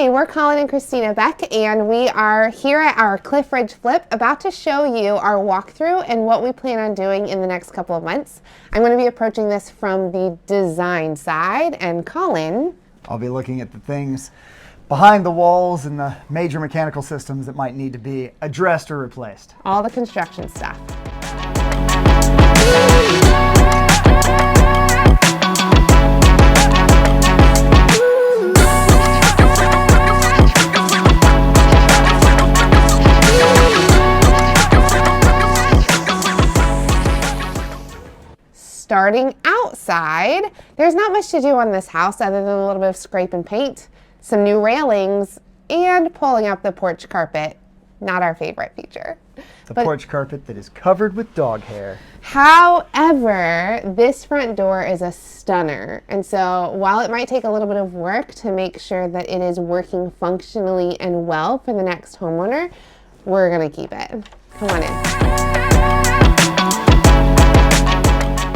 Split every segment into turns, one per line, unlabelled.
Hey, we're Colin and Christina Beck, and we are here at our Cliff Ridge Flip, about to show you our walkthrough and what we plan on doing in the next couple of months. I'm going to be approaching this from the design side, and Colin,
I'll be looking at the things behind the walls and the major mechanical systems that might need to be addressed or replaced.
all the construction stuff. Starting outside, there's not much to do on this house other than a little bit of scrape and paint, some new railings, and pulling up the porch carpet. Not our favorite feature.
The porch carpet that is covered with dog hair.
However, this front door is a stunner. And so while it might take a little bit of work to make sure that it is working functionally and well for the next homeowner, we're gonna keep it. Come on in.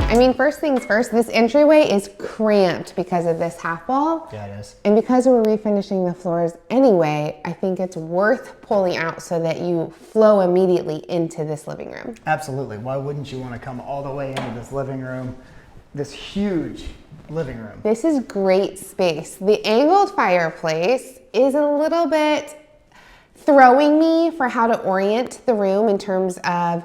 I mean, first things first, this entryway is cramped because of this half wall.
Yeah, it is.
And because we're refinishing the floors anyway, I think it's worth pulling out so that you flow immediately into this living room.
Absolutely. Why wouldn't you want to come all the way into this living room, this huge living room?
This is great space. The angled fireplace is a little bit throwing me for how to orient the room in terms of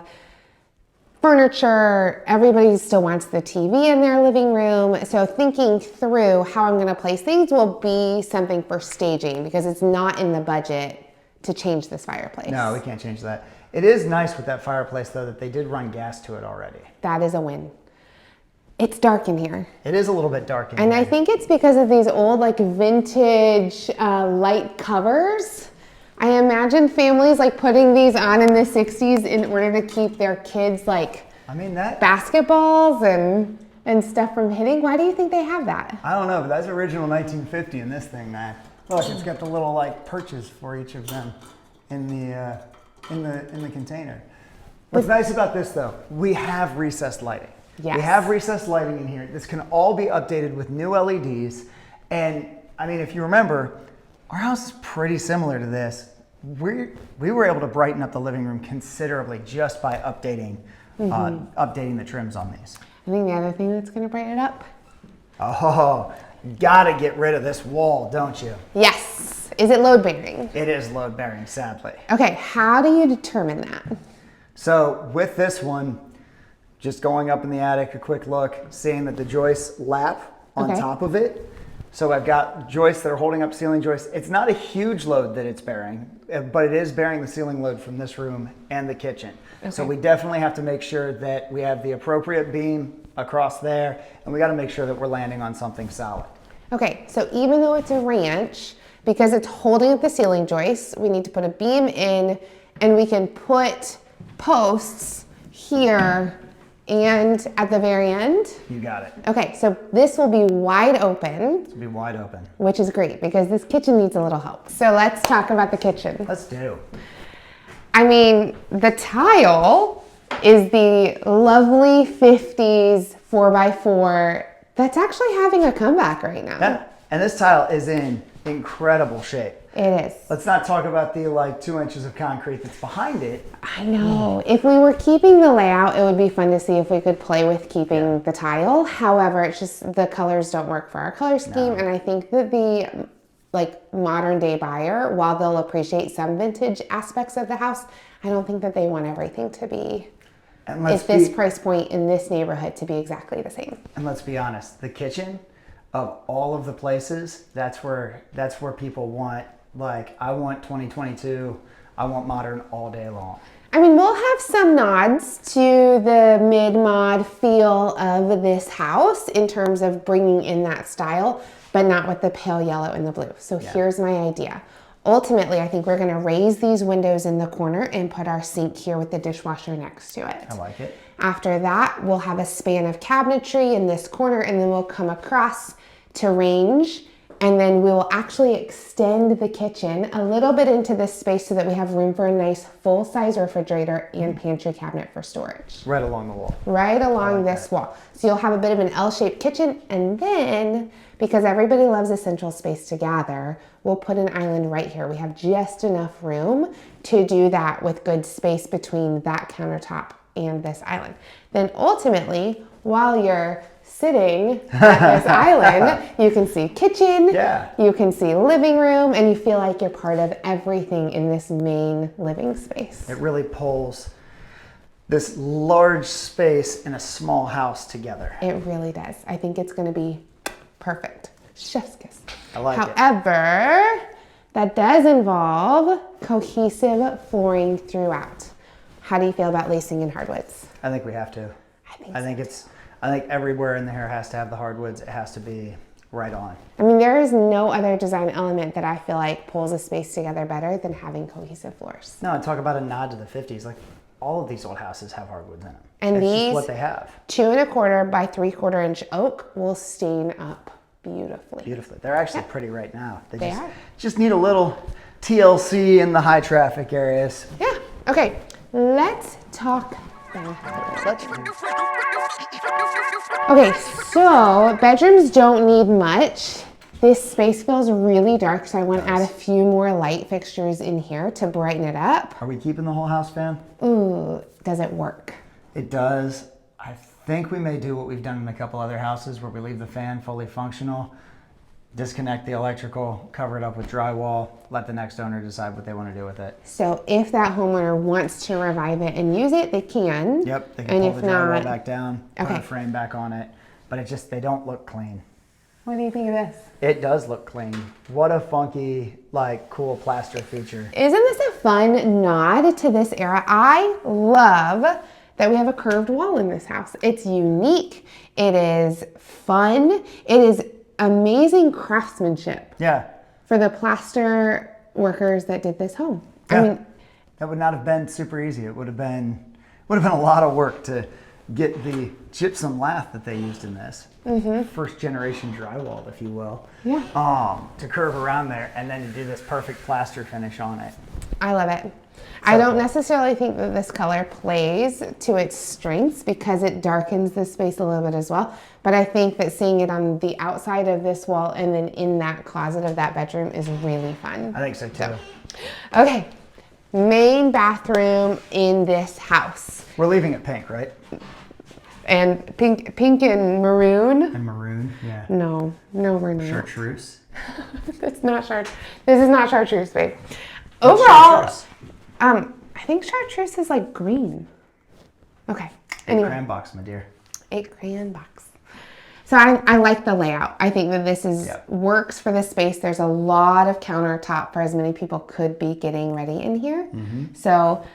furniture. Everybody still wants the TV in their living room. So thinking through how I'm gonna place things will be something for staging because it's not in the budget to change this fireplace.
No, we can't change that. It is nice with that fireplace though that they did run gas to it already.
That is a win. It's dark in here.
It is a little bit dark in here.
And I think it's because of these old like vintage light covers. I imagine families like putting these on in the 60s in order to keep their kids like basketballs and stuff from hitting. Why do you think they have that?
I don't know, but that's original 1950 in this thing, man. Look, it's got the little like perches for each of them in the container. What's nice about this though, we have recessed lighting.
Yes.
We have recessed lighting in here. This can all be updated with new LEDs. And I mean, if you remember, our house is pretty similar to this. We were able to brighten up the living room considerably just by updating the trims on these.
I think the other thing that's going to brighten it up.
Oh, gotta get rid of this wall, don't you?
Yes. Is it load bearing?
It is load bearing, sadly.
Okay, how do you determine that?
So with this one, just going up in the attic, a quick look, seeing that the joists lap on top of it. So I've got joists that are holding up ceiling joists. It's not a huge load that it's bearing, but it is bearing the ceiling load from this room and the kitchen. Okay. So we definitely have to make sure that we have the appropriate beam across there, and we got to make sure that we're landing on something solid.
Okay, so even though it's a ranch, because it's holding up the ceiling joists, we need to put a beam in, and we can put posts here and at the very end.
You got it.
Okay, so this will be wide open.
This will be wide open.
Which is great because this kitchen needs a little help. So let's talk about the kitchen.
Let's do.
I mean, the tile is the lovely 50s 4x4 that's actually having a comeback right now.
Yeah, and this tile is in incredible shape.
It is.
Let's not talk about the like 2 inches of concrete that's behind it.
I know. If we were keeping the layout, it would be fun to see if we could play with keeping the tile. However, it's just the colors don't work for our color scheme. And I think that the like modern day buyer, while they'll appreciate some vintage aspects of the house, I don't think that they want everything to be at this price point in this neighborhood to be exactly the same.
And let's be honest, the kitchen of all of the places, that's where people want, like, I want 2022, I want modern all day long.
I mean, we'll have some nods to the mid-mod feel of this house in terms of bringing in that style, but not with the pale yellow and the blue. So here's my idea. Ultimately, I think we're gonna raise these windows in the corner and put our sink here with the dishwasher next to it.
I like it.
After that, we'll have a span of cabinetry in this corner, and then we'll come across to range And then we will actually extend the kitchen a little bit into this space so that we have room for a nice full-size refrigerator and pantry cabinet for storage.
Right along the wall.
Right along this wall. So you'll have a bit of an L-shaped kitchen, and then, because everybody loves a central space to gather, we'll put an island right here. We have just enough room to do that with good space between that countertop and this island. Then ultimately, while you're sitting at this island, you can see kitchen, you can see living room, and you feel like you're part of everything in this main living space.
It really pulls this large space in a small house together.
It really does. I think it's going to be perfect. Chef's kiss.
I like it.
However, that does involve cohesive flooring throughout. How do you feel about lacing in hardwoods?
I think we have to. I think everywhere in there has to have the hardwoods. It has to be right on.
I mean, there is no other design element that I feel like pulls a space together better than having cohesive floors.
No, and talk about a nod to the 50s. Like, all of these old houses have hardwoods in them.
And
it's
these
just what they have.
2 1/4 by 3/4 inch oak will stain up beautifully.
Beautifully. They're actually pretty right now.
They
just need a little TLC in the high traffic areas.
Yeah. Okay. Let's talk bathrooms. Okay, so bedrooms don't need much. This space feels really dark, so I want to add a few more light fixtures in here to brighten it up.
Are we keeping the whole house fan?
Ooh, does it work?
It does. I think we may do what we've done in a couple other houses where we leave the fan fully functional, disconnect the electrical, cover it up with drywall, let the next owner decide what they want to do with it.
So if that homeowner wants to revive it and use it, they can.
Yep, they can pull the drywall back down, put a frame back on it, but they don't look clean.
What do you think of this?
It does look clean. What a funky, cool plaster feature.
Isn't this a fun nod to this era? I love that we have a curved wall in this house. It's unique. It is fun. It is amazing craftsmanship.
Yeah.
For the plaster workers that did this home.
Yeah.
I mean,
that would not have been super easy. It would have been a lot of work to get the gypsum lath that they used in this. First generation drywall, if you will.
Yeah.
To curve around there and then to do this perfect plaster finish on it.
I love it. I don't necessarily think that this color plays to its strengths because it darkens the space a little bit as well. But I think that seeing it on the outside of this wall and then in that closet of that bedroom is really fun.
I think so too.
Okay, main bathroom in this house.
We're leaving it pink, right?
And pink and maroon.
And maroon, yeah.
No, we're not.
Chartreuse.
This is not chartreuse, babe. Overall, I think chartreuse is like green. Okay. Anyway.
8 crayon box, my dear.
8 crayon box. So I like the layout. I think that this works for the space. There's a lot of countertop for as many people could be getting ready in here. So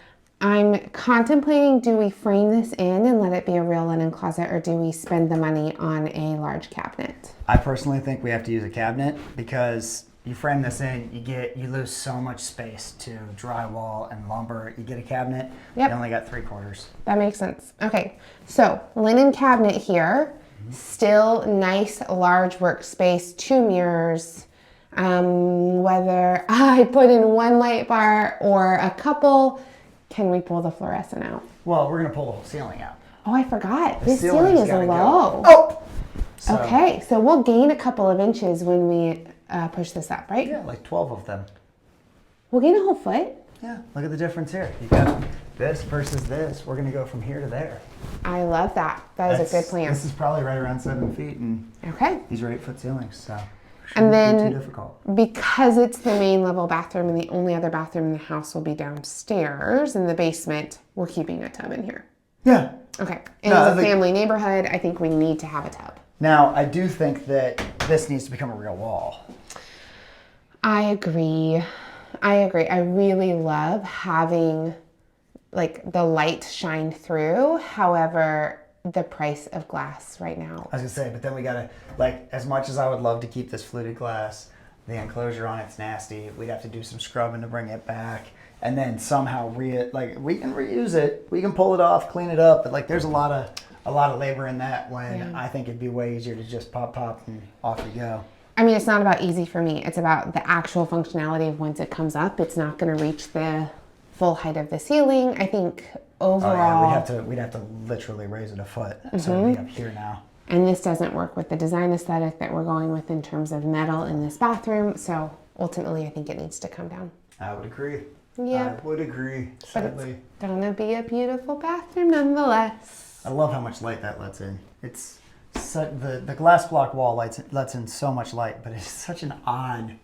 I'm contemplating, do we frame this in and let it be a real linen closet, or do we spend the money on a large cabinet?
I personally think we have to use a cabinet because you frame this in, you lose so much space to drywall and lumber. You get a cabinet, you only got 3/4.
That makes sense. Okay, so linen cabinet here, still nice large workspace, 2 mirrors. Whether I put in 1 light bar or a couple, can we pull the fluorescent out?
Well, we're gonna pull the whole ceiling out.
Oh, I forgot. This ceiling is low.
Oh! So,
okay, so we'll gain a couple of inches when we push this up, right?
Yeah, like 12 of them.
We'll gain a whole foot.
Yeah, look at the difference here. You got this versus this. We're gonna go from here to there.
I love that. That is a good plan.
This is probably right around 7 feet, and these are 8-foot ceilings, so
and then
be too difficult.
Because it's the main level bathroom and the only other bathroom in the house will be downstairs in the basement, we're keeping a tub in here.
Yeah.
Okay. And as a family neighborhood, I think we need to have a tub.
Now, I do think that this needs to become a real wall.
I agree. I really love having the light shine through. However, the price of glass right now.
I was gonna say, but then we gotta, as much as I would love to keep this fluted glass, the enclosure on it's nasty. We'd have to do some scrubbing to bring it back. And then somehow we can reuse it. We can pull it off, clean it up, but there's a lot of labor in that when I think it'd be way easier to just pop and off you go.
I mean, it's not about easy for me. It's about the actual functionality of once it comes up, it's not going to reach the full height of the ceiling. I think overall...
We'd have to literally raise it a foot. So it'd be up here now.
And this doesn't work with the design aesthetic that we're going with in terms of metal in this bathroom. So ultimately, I think it needs to come down.
I would agree.
Yep.
I would agree, sadly.
But it's gonna be a beautiful bathroom nonetheless.
I love how much light that lets in. It's the glass block wall lets in so much light, but it's such an odd...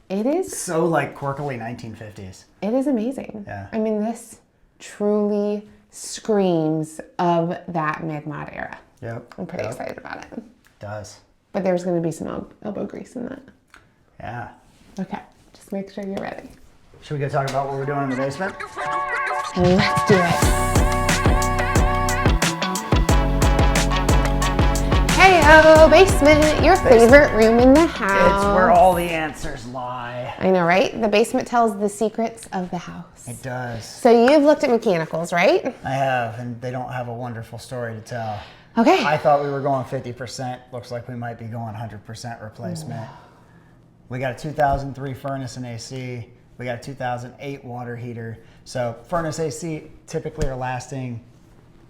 It is.
So like quirkily 1950s.
It is amazing.
Yeah.
I mean, this truly screams of that mid-mod era.
Yep.
I'm pretty excited about it.
It does.
But there's going to be some elbow grease in that.
Yeah.
Okay. Just make sure you're ready.
Should we go talk about what we're doing in the basement?
Let's do it. Hey-o, basement, your favorite room in the house.
It's where all the answers lie.
I know, right? The basement tells the secrets of the house.
It does.
So you've looked at mechanicals, right?
I have, and they don't have a wonderful story to tell.
Okay.
I thought we were going 50%. Looks like we might be going 100% replacement. We got a 2003 furnace and AC. We got a 2008 water heater. So furnace AC typically are lasting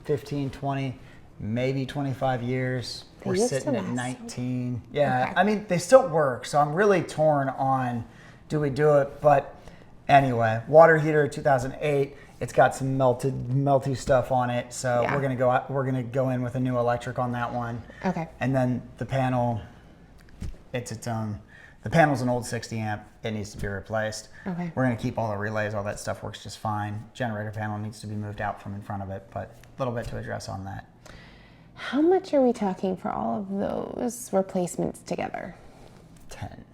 15, 20, maybe 25 years. We're sitting at 19. Yeah, okay. I mean, they still work. So I'm really torn on, do we do it? But anyway, water heater 2008. It's got some melty stuff on it. So we're gonna go in with a new electric on that one.
Okay.
And then the panel, it's its own. The panel's an old 60 amp. It needs to be replaced.
Okay.
We're going to keep all the relays. All that stuff works just fine. Generator panel needs to be moved out from in front of it, but a little bit to address on that.
How much are we talking for all of those replacements together?
10.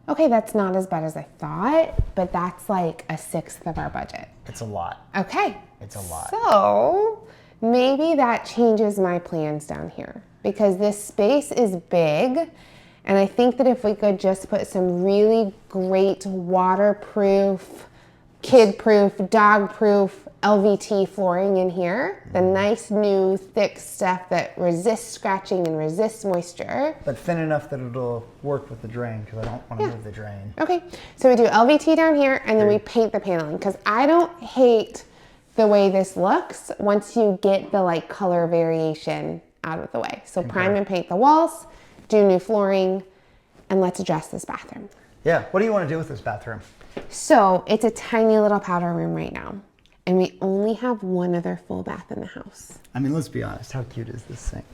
Okay, that's not as bad as I thought, but that's like a sixth of our budget.
It's a lot.
Okay.
It's a lot.
So maybe that changes my plans down here because this space is big. And I think that if we could just put some really great waterproof, kid-proof, dog-proof LVT flooring in here, the nice new thick stuff that resists scratching and resists moisture.
But thin enough that it'll work with the drain because I don't want to move the drain.
Okay, so we do LVT down here and then we paint the paneling because I don't hate the way this looks once you get the like color variation out of the way. So prime and paint the walls, do new flooring, and let's address this bathroom.
Yeah, what do you want to do with this bathroom?
So it's a tiny little powder room right now, and we only have one other full bath in the house.
I mean, let's be honest, how cute is this sink?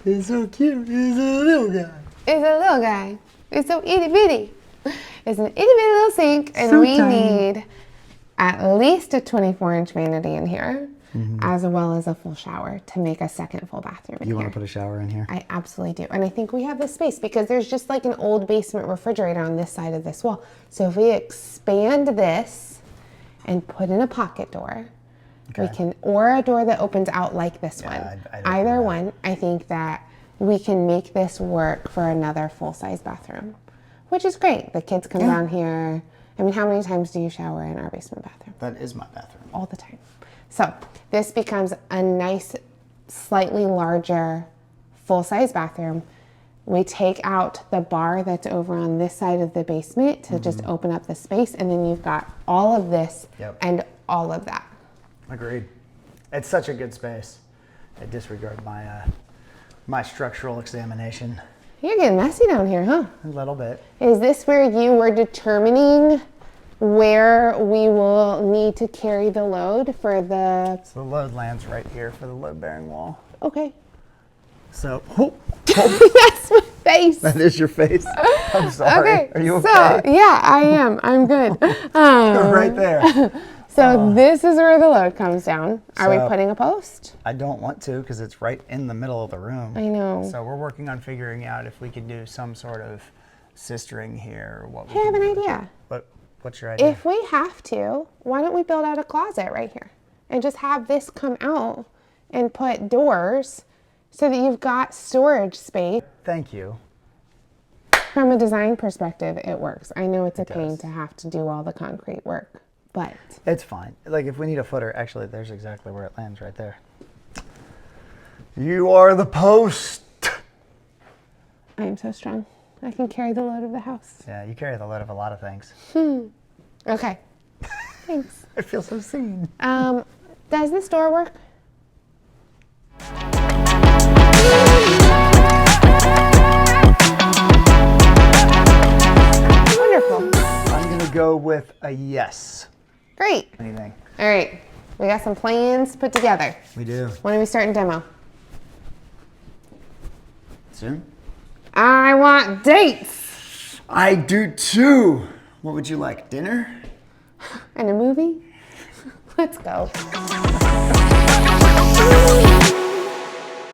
It's so cute, it's a little guy.
It's a little guy, it's so itty bitty. It's an itty bitty little sink, and so we need at least a 24-inch vanity in here. As well as a full shower to make a second full bathroom in here.
You want to put a shower in here?
I absolutely do. And I think we have the space because there's just like an old basement refrigerator on this side of this wall. So if we expand this and put in a pocket door, we can, or a door that opens out like this one. Either one, I think that we can make this work for another full-size bathroom, which is great. The kids come down here. I mean, how many times do you shower in our basement bathroom?
That is my bathroom.
All the time. So this becomes a nice, slightly larger, full-size bathroom. We take out the bar that's over on this side of the basement to just open up the space, and then you've got all of this and all of that.
Agreed. It's such a good space. I disregard my my structural examination.
You're getting messy down here, huh?
A little bit.
Is this where you were determining where we will need to carry the load for the...
So the load lands right here for the load-bearing wall.
Okay.
So,
That's my face.
That is your face. I'm sorry.
Okay.
Are you okay?
So, yeah, I am. I'm good.
Right there.
So this is where the load comes down. Are we putting a post?
I don't want to because it's right in the middle of the room.
I know.
So we're working on figuring out if we could do some sort of sistering here or what.
Hey, I have an idea.
What's your idea?
If we have to, why don't we build out a closet right here and just have this come out and put doors so that you've got storage space.
Thank you.
From a design perspective, it works. I know it's a pain to have to do all the concrete work, but...
It's fine. Like if we need a footer, actually there's exactly where it lands right there. You are the post.
I am so strong. I can carry the load of the house.
Yeah, you carry the load of a lot of things.
Okay. Thanks.
I feel so seen.
Does this door work? Wonderful.
I'm gonna go with a yes.
Great.
Anything?
All right. We got some plans put together.
We do.
When are we starting demo?
Soon?
I want dates.
I do too. What would you like? Dinner?
And a movie? Let's go.